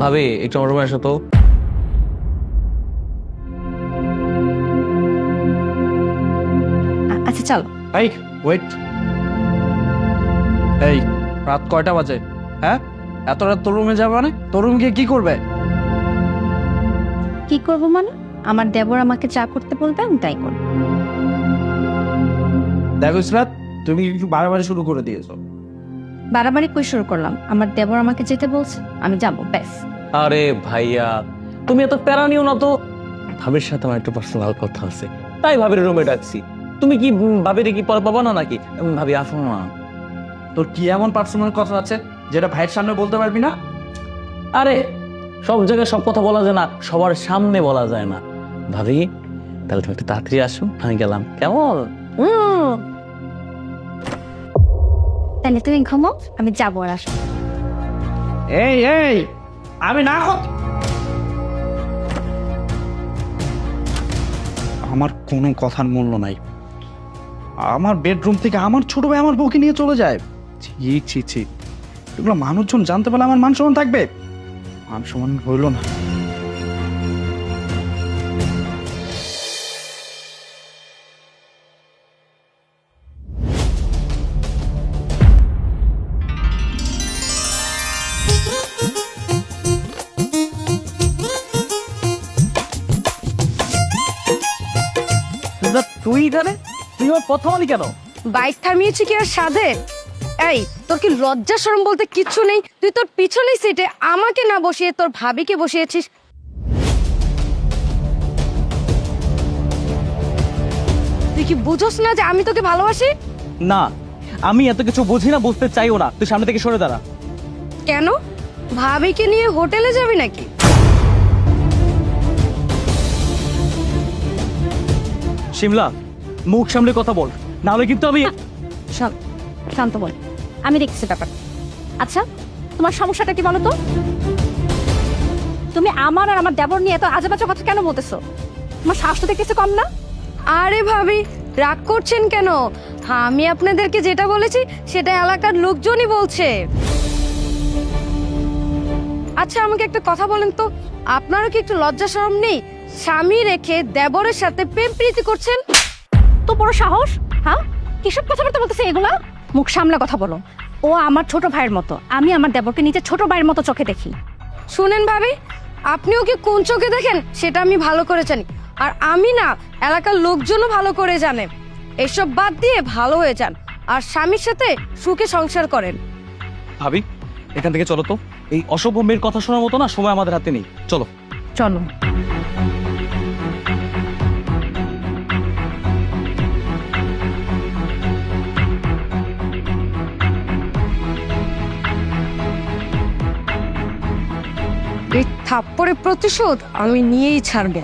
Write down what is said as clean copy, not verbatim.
ভাবি একটু আমার রুমে আসো তো। আচ্ছা চলো। এই ওয়েট, এই রাত কয়টা বাজে? হ্যাঁ, এত রাত তোর রুমে যাবে মানে? তোর রুম গিয়ে কি করবে? কি করবো মানে? আমার দেবর আমাকে যা করতে বলবে আমি তাই করবো। দেখো ইসরাত, তুমি একটু বাড়াবাড়ি শুরু করে দিয়েছো। বাড়াবাড়ি কই শুরু করলাম? আমার দেবর আমাকে যেতে বলছে, আমি যাবো, ব্যাস। আরে ভাইয়া তুমি এত প্যারা নিও না তো। ভাবির সাথে আমার একটু পার্সোনাল কথা আছে, তাই ভাবির রুমে ডাকছি। তুমি কি ভাবির কি পর পাবা না নাকি? ভাবি আসো না। তোর কি এমন পার্সোনাল কথা আছে যেটা ভাইয়ের সামনে বলতে পারবি না? আরে সব জায়গায় সব কথা বলা যায় না, সবার সামনে বলা যায় না। ভাবি তাহলে তুমি একটু তাড়াতাড়ি আসো, আমি গেলাম, কেমন? তাহলে তুমি ঘুমো, আমি যাবো আর আসবো। এই এই আমি না আমার কোনো কথার মূল্য নাই। আমার বেডরুম থেকে আমার ছোট ভাই আমার বউকে নিয়ে চলে যায়। ছি ছি ছি, এগুলো মানুষজন জানতে পারলে আমার মান সম্মান থাকবে? মান সম্মান হইল না। তুই এখানে? তুই আমার কথা বলি কেন? বাইক থামিয়েছি কি আর সাধে? এই তোর কি লজ্জা শরম বলতে কিচ্ছু নেই? তুই তোর পিছনের সিটে আমাকে না বসিয়ে তোর ভাবিকে বসিয়েছিস। তুই কি বুঝোস না যে আমি তোকে ভালোবাসি? না, আমি এত কিছু বুঝি না, বুঝতে চাইও না। তুই সামনে থেকে সরে দাঁড়া। কেন? ভাবিকে নিয়ে হোটেলে যাবি নাকি? শিমলা, মুখ সামলে কথা বল, নাহলে কিন্তু আমি। শান্ত বল, আমি দেখছি ব্যাপার। আচ্ছা তোমার সমস্যাটা কি বলো তো? তুমি আমার আর আমার দেবর নিয়ে এত আজে বাজে কথা কেন বলতেছো? তোমার সাহস তো দেখতেছে কম না? আরে ভাবি রাগ করছেন কেন? আমি আপনাদেরকে যেটা বলেছি সেটা এলাকার লোকজনই বলছে। আচ্ছা আমাকে একটা কথা বলেন তো, আপনারও কি একটু লজ্জা শরম নেই? স্বামী রেখে দেবরের সাথে প্রেম প্রীতি করছেন। তো বড় সাহস, হ্যাঁ? কিসব কথাবার্তা বলতেছে এগুলা? মুখ সামলে কথা বলো। ও আমার ছোট ভাইয়ের মতো, আমি আমার দেবরকে নিজের ছোট ভাইয়ের মতো চোখে দেখি। শুনেন ভাবি, আপনি ওকে কোন চোখে দেখেন সেটা আমি ভালো করে জানি, আর আমি না এলাকার লোকজনও ভালো করে জানে। এসব বাদ দিয়ে ভালো হয়ে যান আর স্বামীর সাথে সুখে সংসার করেন। ভাবি এখান থেকে চলো তো। এই অসভ্য মেয়ের কথা শোনার মতো না সময় আমাদের হাতে নেই, চলো। চলো। এই থাপ্পড়ের প্রতিশোধ আমি নিয়েই ছাড়বো।